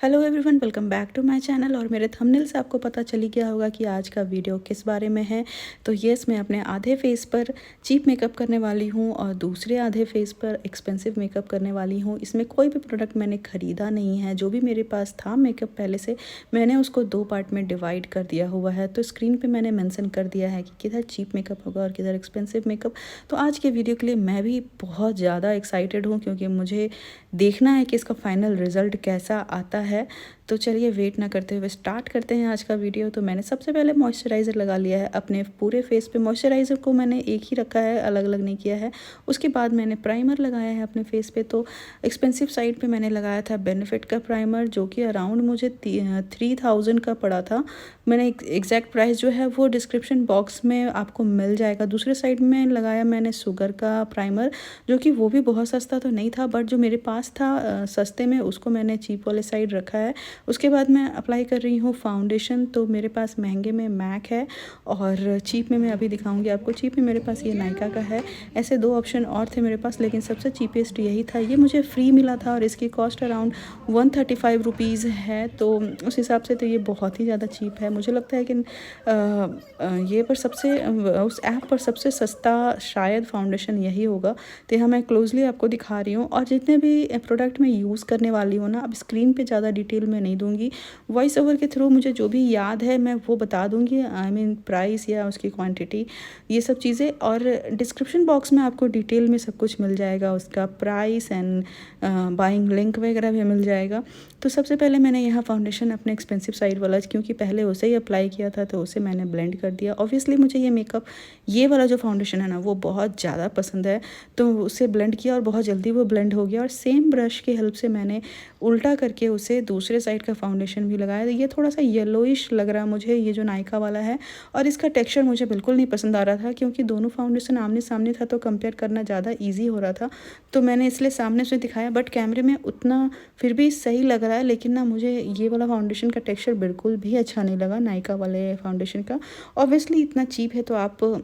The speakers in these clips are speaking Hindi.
Hello everyone, welcome back to my channel. और मेरे थंबनेल से आपको पता चली गया होगा कि आज का वीडियो किस बारे में है। तो यस, मैं अपने आधे फेस पर चीप मेकअप करने वाली हूँ और दूसरे आधे फेस पर एक्सपेंसिव मेकअप करने वाली हूँ। इसमें कोई भी प्रोडक्ट मैंने ख़रीदा नहीं है। जो भी मेरे पास था मेकअप पहले से, मैंने उसको 2 पार्ट में डिवाइड कर दिया हुआ है। तो स्क्रीन पर मैंने मैंसन कर दिया है कि किधर चीप मेकअप होगा और किधर एक्सपेंसिव मेकअप। तो आज के वीडियो के लिए मैं भी बहुत ज़्यादा एक्साइटेड हूँ, क्योंकि मुझे देखना है कि इसका फाइनल रिज़ल्ट कैसा आता है। तो चलिए वेट ना करते हुए स्टार्ट करते हैं आज का वीडियो। तो मैंने सबसे पहले मॉइस्चराइज़र लगा लिया है अपने पूरे फेस पे। मॉइस्चराइज़र को मैंने एक ही रखा है, अलग अलग नहीं किया है। उसके बाद मैंने प्राइमर लगाया है अपने फेस पे। तो एक्सपेंसिव साइड पे मैंने लगाया था बेनिफिट का प्राइमर, जो कि अराउंड मुझे 3000 का पड़ा था। मैंने एग्जैक्ट प्राइस जो है वो डिस्क्रिप्शन बॉक्स में आपको मिल जाएगा। दूसरे साइड में लगाया मैंने शुगर का प्राइमर, जो कि वो भी बहुत सस्ता तो नहीं था, बट जो मेरे पास था सस्ते में, उसको मैंने चीप वाले साइड रखा है। उसके बाद मैं अप्लाई कर रही हूँ फाउंडेशन। तो मेरे पास महंगे में मैक है और चीप में मैं अभी दिखाऊंगी आपको। चीप में मेरे पास ये नायका का है। ऐसे 2 ऑप्शन और थे मेरे पास, लेकिन सबसे चीपेस्ट यही था। ये मुझे फ्री मिला था और इसकी कॉस्ट अराउंड 135 रुपीज़ है। तो उस हिसाब से तो ये बहुत ही ज़्यादा चीप है। मुझे लगता है कि ये पर सबसे उस ऐप पर सबसे सस्ता शायद फाउंडेशन यही होगा। तो यहाँ मैं क्लोजली आपको दिखा रही हूँ। और जितने भी प्रोडक्ट मैं यूज़ करने वाली हूँ ना, अब स्क्रीन पे ज़्यादा डिटेल में नहीं दूँगी। वॉइस ओवर के थ्रू मुझे जो भी याद है मैं वो बता दूँगी। आई मीन प्राइस या उसकी क्वांटिटी, ये सब चीज़ें। और डिस्क्रिप्शन बॉक्स में आपको डिटेल में सब कुछ मिल जाएगा, उसका प्राइस एंड बाइंग लिंक वगैरह भी मिल जाएगा। तो सबसे पहले मैंने यहाँ फाउंडेशन अपने एक्सपेंसिव साइड वाला, क्योंकि पहले उसे ही अप्लाई किया था, तो उसे मैंने ब्लेंड कर दिया। ऑब्वियसली मुझे ये मेकअप, ये वाला जो फाउंडेशन है ना, वो बहुत ज़्यादा पसंद है। तो उसे ब्लेंड किया और बहुत जल्दी वो ब्लेंड हो गया। और सेम ब्रश की हेल्प से मैंने उल्टा करके उसे दूसरे साइड का फाउंडेशन भी लगाया। ये थोड़ा सा येलोइश लग रहा है मुझे, ये जो नायका वाला है। और इसका टेक्सचर मुझे बिल्कुल नहीं पसंद आ रहा था, क्योंकि दोनों फाउंडेशन आमने सामने था, तो कंपेयर करना ज़्यादा ईजी हो रहा था। तो मैंने इसलिए सामने से दिखाया, बट कैमरे में उतना फिर भी सही लग रहा है। लेकिन ना, मुझे ये वाला फाउंडेशन का टेक्सचर बिल्कुल भी अच्छा नहीं लगा नायका वाले फाउंडेशन का। ऑब्वियसली इतना चीप है तो आप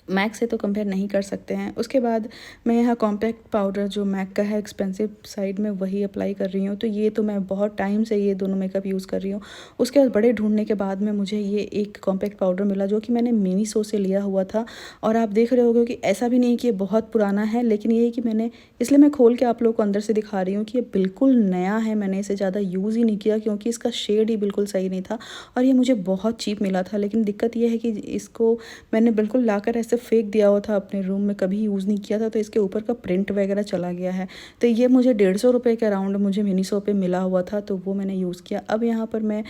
मैक से तो कंपेयर नहीं कर सकते हैं। उसके बाद मैं यहाँ कॉम्पैक्ट पाउडर, जो मैक का है एक्सपेंसिव साइड में, वही अप्लाई कर रही हूँ। तो ये तो मैं बहुत टाइम से ये दोनों मेकअप यूज़ कर रही हूँ। उसके बाद बड़े ढूंढने के बाद में मुझे ये एक कॉम्पैक्ट पाउडर मिला, जो कि मैंने मिनीसो से लिया हुआ था। और आप देख रहे होगे कि ऐसा भी नहीं कि ये बहुत पुराना है, लेकिन ये है कि मैंने, इसलिए मैं खोल के आप लोगों को अंदर से दिखा रही हूँ कि ये बिल्कुल नया है। मैंने इसे ज़्यादा यूज़ ही नहीं किया, क्योंकि इसका शेड ही बिल्कुल सही नहीं था और ये मुझे बहुत चीप मिला था। लेकिन दिक्कत ये है कि इसको मैंने बिल्कुल लाकर ऐसे फेंक दिया हुआ था अपने रूम में, कभी यूज़ नहीं किया था। तो इसके ऊपर का प्रिंट वगैरह चला गया है। तो ये मुझे 150 रुपये के अराउंड मुझे मिनीसो पे मिला हुआ था, तो वो मैंने यूज़ किया। अब यहाँ पर मैं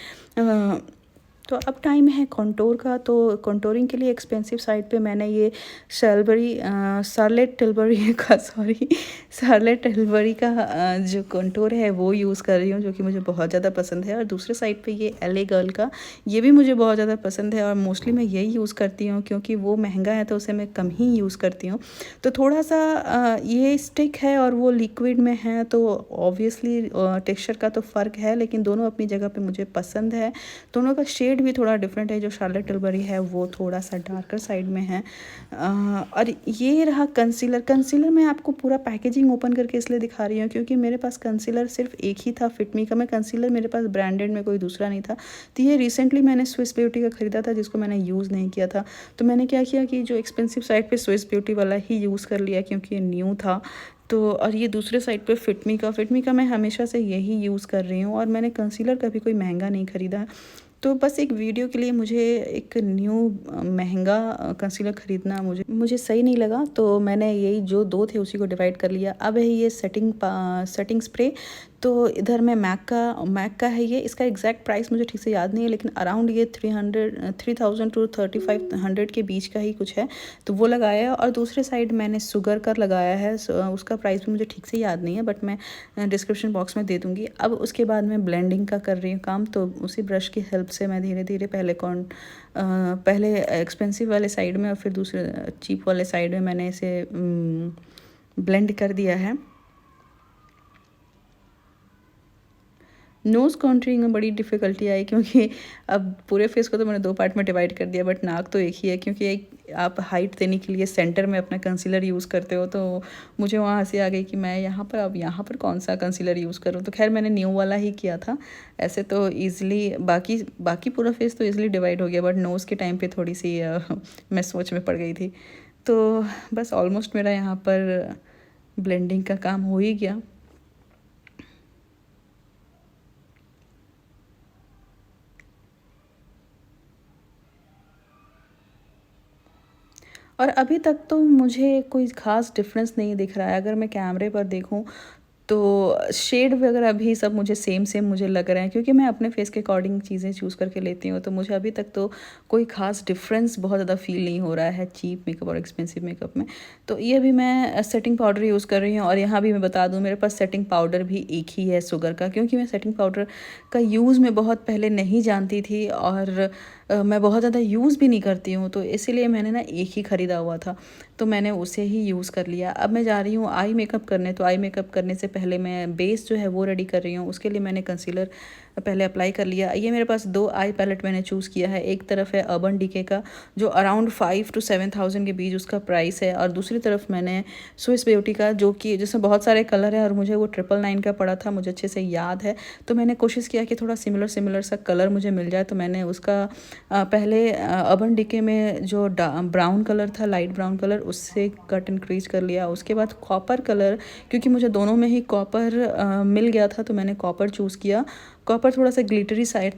तो अब टाइम है कंटूर का। तो कंटूरिंग के लिए एक्सपेंसिव साइड पे मैंने ये शार्लेट टिलबरी का शार्लेट टिलबरी का जो कंटूर है वो यूज़ कर रही हूँ, जो कि मुझे बहुत ज़्यादा पसंद है। और दूसरे साइड पे ये LA गर्ल का, ये भी मुझे बहुत ज़्यादा पसंद है। और मोस्टली मैं यही यूज़ करती हूँ, क्योंकि वो महंगा है तो उसे मैं कम ही यूज़ करती हूँ। तो थोड़ा सा ये स्टिक है और वो लिक्विड में है, तो ऑब्वियसली टेक्सचर का तो फ़र्क है, लेकिन दोनों अपनी जगह पे मुझे पसंद है। दोनों का शेड भी थोड़ा डिफरेंट है। जो शार्लेट टिलबरी है वो थोड़ा सा डार्कर साइड में है। और ये रहा कंसीलर। कंसीलर मैं आपको पूरा पैकेजिंग ओपन करके इसलिए दिखा रही हूँ, क्योंकि मेरे पास कंसीलर सिर्फ एक ही था, फिटमी का। मैं कंसीलर, मेरे पास ब्रांडेड में कोई दूसरा नहीं था। तो ये रिसेंटली मैंने स्विस ब्यूटी का ख़रीदा था, जिसको मैंने यूज़ नहीं किया था। तो मैंने क्या किया कि जो एक्सपेंसिव साइड पे स्विस ब्यूटी वाला ही यूज़ कर लिया, क्योंकि ये न्यू था। तो और ये दूसरे साइड पे फिटमी का मैं हमेशा से यही यूज़ कर रही हूँ। और मैंने कंसीलर कभी कोई महंगा नहीं ख़रीदा। तो बस एक वीडियो के लिए मुझे एक न्यू महंगा कंसीलर ख़रीदना मुझे सही नहीं लगा। तो मैंने यही जो 2 थे उसी को डिवाइड कर लिया। अब है ये सेटिंग स्प्रे। तो इधर मैं मैक का है ये। इसका एग्जैक्ट प्राइस मुझे ठीक से याद नहीं है, लेकिन अराउंड ये 3000 टू 3500 के बीच का ही कुछ है। तो वो लगाया है। और दूसरे साइड मैंने शुगर का लगाया है। उसका प्राइस भी मुझे ठीक से याद नहीं है, बट मैं डिस्क्रिप्शन बॉक्स में दे दूँगी। अब उसके बाद मैं ब्लेंडिंग का कर रही हूँ काम। तो उसी ब्रश की हेल्प से मैं धीरे धीरे पहले एक्सपेंसिव वाले साइड में और फिर दूसरे चीप वाले साइड में मैंने इसे ब्लेंड कर दिया है। नोज़ कॉन्टूरिंग में बड़ी डिफ़िकल्टी आई, क्योंकि अब पूरे फेस को तो मैंने 2 पार्ट में डिवाइड कर दिया, बट नाक तो एक ही है, क्योंकि एक आप हाइट देने के लिए सेंटर में अपना कंसीलर यूज़ करते हो, तो मुझे वहाँ हँसी आ गई कि मैं यहाँ पर अब यहाँ पर कौन सा कंसीलर यूज़ करूँ। तो खैर मैंने न्यू वाला ही किया था। ऐसे तो ईज़िली बाकी बाकी पूरा फेस तो ईज़िली डिवाइड हो गया, बट नोज़ के टाइम पे थोड़ी सी मैं सोच में पड़ गई थी। तो बस ऑलमोस्ट मेरा यहाँ पर ब्लेंडिंग का काम हो ही गया। और अभी तक तो मुझे कोई ख़ास डिफ़रेंस नहीं दिख रहा है। अगर मैं कैमरे पर देखूँ तो शेड वगैरह भी सब मुझे सेम सेम मुझे लग रहे हैं, क्योंकि मैं अपने फेस के अकॉर्डिंग चीज़ें चूज़ करके लेती हूँ। तो मुझे अभी तक तो कोई ख़ास डिफरेंस बहुत ज़्यादा फील नहीं हो रहा है चीप मेकअप और एक्सपेंसिव मेकअप में। तो ये भी मैं सेटिंग पाउडर यूज़ कर रही हूँ, और यहाँ भी मैं बता दूँ मेरे पास सेटिंग पाउडर भी एक ही है शुगर का, क्योंकि मैं सेटिंग पाउडर का यूज़ मैं बहुत पहले नहीं जानती थी, और मैं बहुत ज़्यादा यूज़ भी नहीं करती हूँ, तो इसीलिए मैंने ना एक ही ख़रीदा हुआ था, तो मैंने उसे ही यूज़ कर लिया। अब मैं जा रही हूँ आई मेकअप करने, तो आई मेकअप करने से पहले मैं बेस जो है वो रेडी कर रही हूँ। उसके लिए मैंने कंसीलर पहले अप्लाई कर लिया। ये मेरे पास 2 आई पैलेट मैंने चूज़ किया है। एक तरफ है अर्बन डीके का, जो अराउंड 5 to 7,000 के बीच उसका प्राइस है, और दूसरी तरफ मैंने स्विस ब्यूटी का, जो कि जिसमें बहुत सारे कलर है, और मुझे वो 999 का पड़ा था, मुझे अच्छे से याद है। तो मैंने कोशिश किया कि थोड़ा सिमिलर सा कलर मुझे मिल जाए, तो मैंने उसका पहले अर्बन डीके में जो ब्राउन कलर था, लाइट ब्राउन कलर, उससे कट इंक्रीज कर लिया। उसके बाद कॉपर कलर, क्योंकि मुझे दोनों में ही कॉपर मिल गया था, तो मैंने कॉपर चूज़ किया। कॉपर थोड़ा सा ग्लिटरी साइड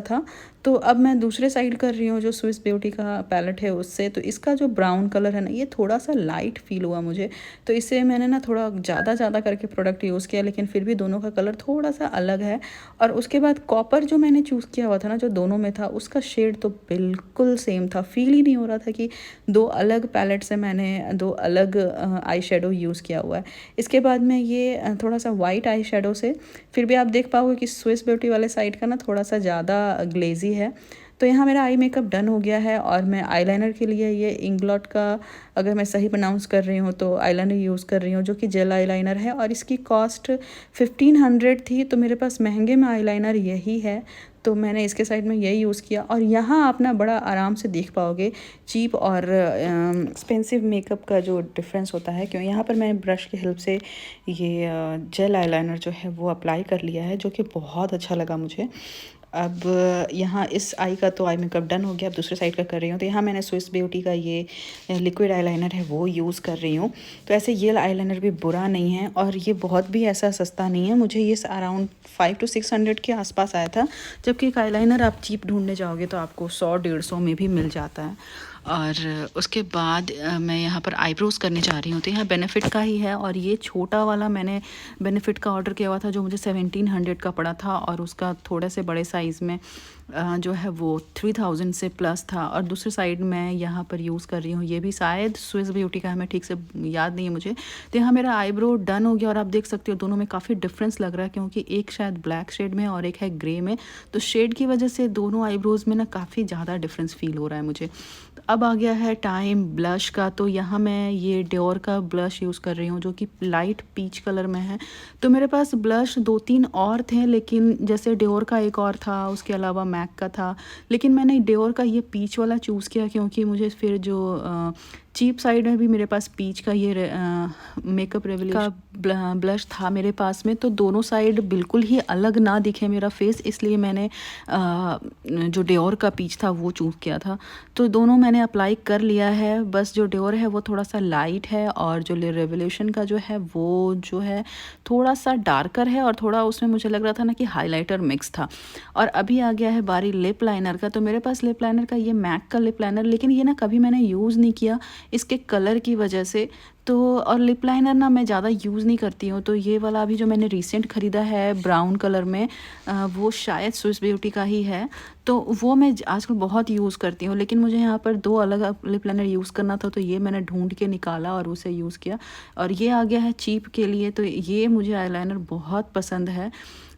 था। तो अब मैं दूसरे साइड कर रही हूँ, जो स्विस ब्यूटी का पैलेट है उससे। तो इसका जो ब्राउन कलर है ना, ये थोड़ा सा लाइट फील हुआ मुझे, तो इससे मैंने ना थोड़ा ज़्यादा करके प्रोडक्ट यूज़ किया, लेकिन फिर भी दोनों का कलर थोड़ा सा अलग है। और उसके बाद कॉपर जो मैंने चूज़ किया हुआ था ना, जो दोनों में था, उसका शेड तो बिल्कुल सेम था। फील ही नहीं हो रहा था कि 2 अलग पैलेट से मैंने 2 अलग आई शेडो यूज़ किया हुआ है। इसके बाद में ये थोड़ा सा वाइट आई शेडो से, फिर भी आप देख पाओगे कि स्विस ब्यूटी वाले साइड का ना थोड़ा सा ज़्यादा ग्लेजी है। तो यहाँ मेरा आई मेकअप डन हो गया है, और मैं आईलाइनर के लिए ये इंग्लॉट का, अगर मैं सही प्रोनाउंस कर रही हूँ तो, आईलाइनर यूज़ कर रही हूँ, जो कि जेल आईलाइनर है, और इसकी कॉस्ट 1500 थी। तो मेरे पास महंगे में आईलाइनर यही है, तो मैंने इसके साइड में यही यूज़ किया। और यहाँ आप ना बड़ा आराम से देख पाओगे चीप और एक्सपेंसिव मेकअप का जो डिफरेंस होता है, क्यों यहाँ पर मैंने ब्रश की हेल्प से ये जेल आईलाइनर जो है वो अप्लाई कर लिया है, जो कि बहुत अच्छा लगा मुझे। अब यहाँ इस आई का तो आई मेकअप डन हो गया, अब दूसरे साइड का कर रही हूँ। तो यहाँ मैंने स्विस ब्यूटी का ये लिक्विड आईलाइनर है वो यूज़ कर रही हूँ। तो ऐसे ये आईलाइनर भी बुरा नहीं है, और ये बहुत भी ऐसा सस्ता नहीं है। मुझे ये अराउंड 500 to 600 के आसपास आया था, जबकि एक आईलाइनर आप चीप ढूंढने जाओगे तो आपको 100-150 में भी मिल जाता है। और उसके बाद मैं यहाँ पर आईब्रोज़ करने जा रही हूँ। तो यहाँ बेनिफिट का ही है, और ये छोटा वाला मैंने बेनिफिट का ऑर्डर किया हुआ था, जो मुझे 1700 का पड़ा था, और उसका थोड़े से बड़े साइज़ में जो है वो 3000 से प्लस था। और दूसरे साइड मैं यहाँ पर यूज़ कर रही हूँ, ये भी शायद स्विस ब्यूटी का है, मैं ठीक से याद नहीं है मुझे। तो यहाँ मेरा आईब्रो डन हो गया, और आप देख सकते हो दोनों में काफ़ी डिफरेंस लग रहा है, क्योंकि एक शायद ब्लैक शेड में और एक है ग्रे में। तो शेड की वजह से दोनों आईब्रोज़ में ना काफ़ी ज़्यादा डिफरेंस फील हो रहा है मुझे। तो अब आ गया है टाइम ब्लश का। तो यहाँ मैं ये डियोर का ब्लश यूज़ कर रही हूँ, जो कि लाइट पीच कलर में है। तो मेरे पास ब्लश 2-3 और थे, लेकिन जैसे डियोर का एक और था, उसके अलावा मैक का था, लेकिन मैंने डियोर का ये पीच वाला चूज़ किया, क्योंकि मुझे फिर जो चीप साइड में भी मेरे पास पीच का ये मेकअप रेवोल्यूशन का ब्लश था मेरे पास में। तो दोनों साइड बिल्कुल ही अलग ना दिखे मेरा फेस, इसलिए मैंने जो डियोर का पीच था वो चूज़ किया था। तो दोनों मैंने अप्लाई कर लिया है। बस जो डियोर है वो थोड़ा सा लाइट है, और जो रेवोल्यूशन का जो है वो जो है थोड़ा सा डार्कर है, और थोड़ा उसमें मुझे लग रहा था ना कि हाइलाइटर मिक्स था। और अभी आ गया है बारी लिप लाइनर का। तो मेरे पास लिप लाइनर का ये मैक का लिप लाइनर, लेकिन ये ना कभी मैंने यूज़ नहीं किया इसके कलर की वजह से। तो और लिप लाइनर ना मैं ज़्यादा यूज़ नहीं करती हूँ। तो ये वाला अभी जो मैंने रिसेंट ख़रीदा है ब्राउन कलर में, वो शायद स्विस ब्यूटी का ही है। तो वो मैं आजकल बहुत यूज़ करती हूँ, लेकिन मुझे यहाँ पर 2 अलग लिप लाइनर यूज़ करना था, तो ये मैंने ढूंढ के निकाला और उसे यूज़ किया। और ये आ गया है चीप के लिए। तो ये मुझे आईलाइनर बहुत पसंद है।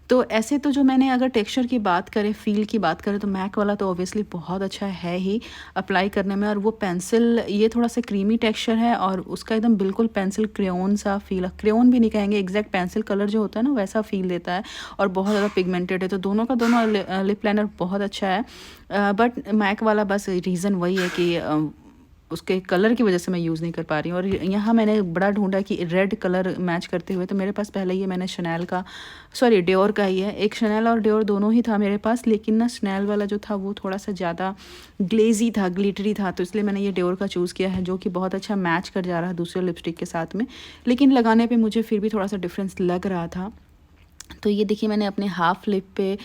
तो ऐसे तो जो मैंने अगर टेक्सचर की बात करें, फ़ील की बात करें, तो मैक वाला तो ऑब्वियसली बहुत अच्छा है ही अप्लाई करने में। और वो पेंसिल, ये थोड़ा-सा क्रीमी टेक्सचर है और उसका एकदम बिल्कुल पेंसिल क्रेयॉन सा फ़ील, क्रेयॉन भी नहीं कहेंगे, एग्ज़ैक्ट पेंसिल कलर जो होता है ना वैसा फ़ील देता है और बहुत ज़्यादा पिगमेंटेड है। तो दोनों का दोनों लिप लाइनर बहुत अच्छा है। बट मैक वाला बस रीज़न वही है कि उसके कलर की वजह से मैं यूज़ नहीं कर पा रही हूँ। और यहाँ मैंने बड़ा ढूँढा कि रेड कलर मैच करते हुए, तो मेरे पास पहले ही मैंने शनैल का, सॉरी डियोर का ही है। एक शनैल और डियोर दोनों ही था मेरे पास, लेकिन ना शनैल वाला जो था वो थोड़ा-सा ज़्यादा ग्लेज़ी था, ग्लिटरी था, तो इसलिए मैंने ये डियोर का चूज़ किया है, जो कि बहुत अच्छा मैच कर जा रहा है दूसरे लिपस्टिक के साथ में। लेकिन लगाने पे मुझे फिर भी थोड़ा-सा डिफ़रेंस लग रहा था। तो ये देखिए मैंने अपने हाफ लिप पे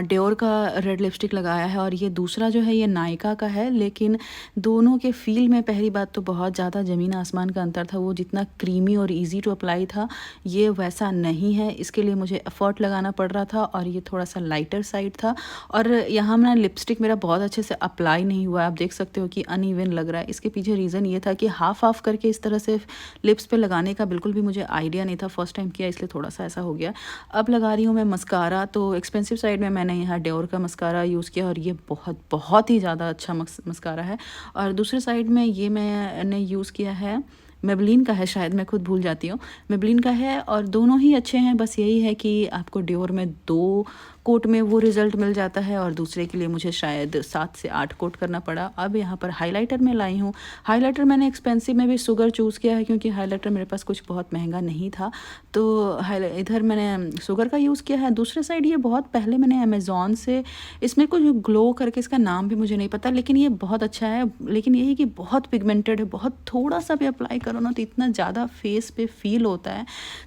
डियोर का रेड लिपस्टिक लगाया है और ये दूसरा जो है ये नायका का है। लेकिन दोनों के फ़ील में पहली बात तो बहुत ज़्यादा ज़मीन आसमान का अंतर था। वो जितना क्रीमी और इजी टू अप्लाई था, ये वैसा नहीं है। इसके लिए मुझे एफ़र्ट लगाना पड़ रहा था और ये थोड़ा-सा लाइटर साइड था। और यहाँ ना लिपस्टिक मेरा बहुत अच्छे से अप्लाई नहीं हुआ है। आप देख सकते हो कि अनइवन लग रहा है। इसके पीछे रीज़न ये था कि हाफ़-हाफ़ करके इस तरह से लिप्स पे लगाने का बिल्कुल भी मुझे आइडिया नहीं था। फर्स्ट टाइम किया इसलिए थोड़ा-सा ऐसा हो गया। अब लगा रही हूँ मैं मस्कारा। तो एक्सपेंसिव साइड में मैंने यहाँ डियोर का मस्कारा यूज़ किया और ये बहुत बहुत ही ज़्यादा अच्छा मस्कारा है। और दूसरे साइड में ये मैंने यूज़ किया है, मेबेलिन का है शायद, मैं खुद भूल जाती हूँ। मेबेलिन का है और दोनों ही अच्छे हैं। बस यही है कि आपको डियोर में 2 कोट में वो रिज़ल्ट मिल जाता है और दूसरे के लिए मुझे शायद 7 से 8 कोट करना पड़ा। अब यहाँ पर हाइलाइटर में लाई हूँ। हाइलाइटर मैंने एक्सपेंसिव में भी सुगर चूज़ किया है, क्योंकि हाइलाइटर मेरे पास कुछ बहुत महंगा नहीं था। तो इधर मैंने सुगर का यूज़ किया है। दूसरे साइड ये बहुत पहले मैंने अमेज़न से, इसमें कुछ ग्लो करके, इसका नाम भी मुझे नहीं पता, लेकिन ये बहुत अच्छा है। लेकिन यही कि बहुत पिगमेंटेड है, बहुत थोड़ा-सा भी अप्लाई करो ना तो इतना ज़्यादा फेस पे फ़ील होता है।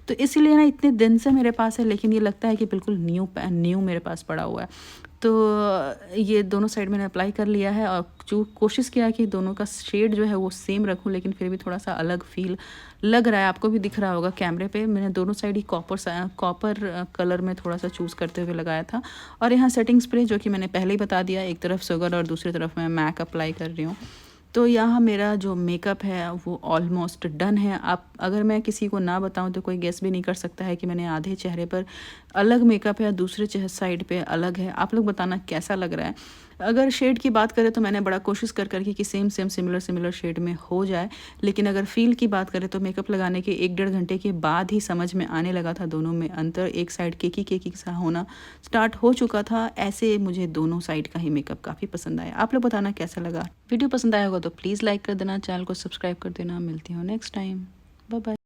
तो इसीलिए ना इतने दिन से मेरे पास है, लेकिन ये लगता है कि बिल्कुल न्यू मेरे पास पड़ा हुआ है। तो ये दोनों साइड मैंने अप्लाई कर लिया है और जो कोशिश किया कि दोनों का शेड जो है वो सेम रखूं, लेकिन फिर भी थोड़ा-सा अलग फ़ील लग रहा है। आपको भी दिख रहा होगा कैमरे पे, मैंने दोनों साइड ही कॉपर कलर में थोड़ा-सा चूज़ करते हुए लगाया था। और यहाँ सेटिंग स्प्रे, जो कि मैंने पहले ही बता दिया, एक तरफ शुगर और दूसरी तरफ मैं मैक अप्लाई कर रही हूँ। तो यहाँ मेरा जो मेकअप है वो ऑलमोस्ट डन है। आप, अगर मैं किसी को ना बताऊँ तो कोई गेस भी नहीं कर सकता है कि मैंने आधे चेहरे पर अलग मेकअप है, दूसरे साइड पे अलग है। आप लोग बताना कैसा लग रहा है। अगर शेड की बात करें तो मैंने बड़ा कोशिश कर के कि सेम सिमिलर शेड में हो जाए। लेकिन अगर फ़ील की बात करें तो मेकअप लगाने के 1 डेढ़ घंटे के बाद ही समझ में आने लगा था दोनों में अंतर। एक साइड केकी सा होना स्टार्ट हो चुका था। ऐसे मुझे दोनों साइड का ही मेकअप काफ़ी पसंद आया। आप लोग बताना कैसा लगा। वीडियो पसंद आया होगा तो प्लीज़ लाइक कर देना, चैनल को सब्सक्राइब कर देना। मिलती हूँ नेक्स्ट टाइम। Bye bye.